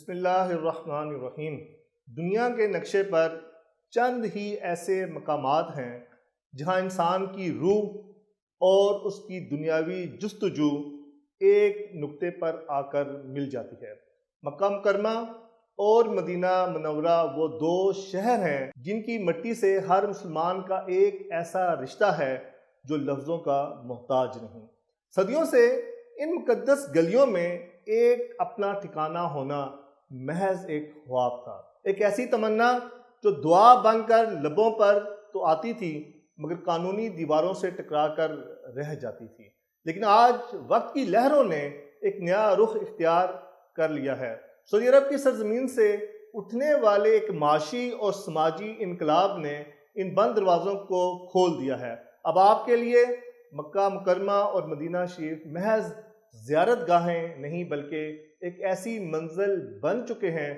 بسم اللہ الرحمن الرحیم۔ دنیا کے نقشے پر چند ہی ایسے مقامات ہیں جہاں انسان کی روح اور اس کی دنیاوی جستجو ایک نقطے پر آ کر مل جاتی ہے۔ مکہ مکرمہ اور مدینہ منورہ وہ دو شہر ہیں جن کی مٹی سے ہر مسلمان کا ایک ایسا رشتہ ہے جو لفظوں کا محتاج نہیں۔ صدیوں سے ان مقدس گلیوں میں ایک اپنا ٹھکانہ ہونا محض ایک خواب تھا، ایک ایسی تمنا جو دعا بن کر لبوں پر تو آتی تھی مگر قانونی دیواروں سے ٹکرا کر رہ جاتی تھی۔ لیکن آج وقت کی لہروں نے ایک نیا رخ اختیار کر لیا ہے۔ سعودی عرب کی سرزمین سے اٹھنے والے ایک معاشی اور سماجی انقلاب نے ان بند دروازوں کو کھول دیا ہے۔ اب آپ کے لیے مکہ مکرمہ اور مدینہ شریف محض زیارت گاہیں نہیں بلکہ ایک ایسی منزل بن چکے ہیں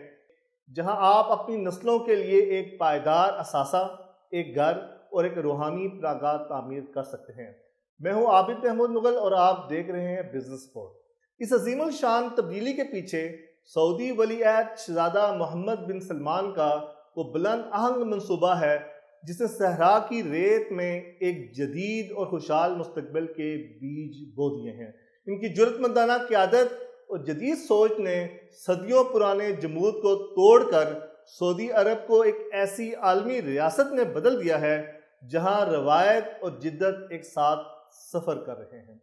جہاں آپ اپنی نسلوں کے لیے ایک پائیدار اثاثہ، ایک گھر اور ایک روحانی پناہگاہ تعمیر کر سکتے ہیں۔ میں ہوں عابد محمود مغل اور آپ دیکھ رہے ہیں بزنس رپورٹ۔ اس عظیم الشان تبدیلی کے پیچھے سعودی ولی عہد شہزادہ محمد بن سلمان کا وہ بلند آہنگ منصوبہ ہے جس نے صحرا کی ریت میں ایک جدید اور خوشحال مستقبل کے بیج بو دیے ہیں۔ ان کی جرأت مندانہ قیادت اور جدید سوچ نے صدیوں پرانے جمود کو توڑ کر سعودی عرب کو ایک ایسی عالمی ریاست میں بدل دیا ہے جہاں روایت اور جدت ایک ساتھ سفر کر رہے ہیں۔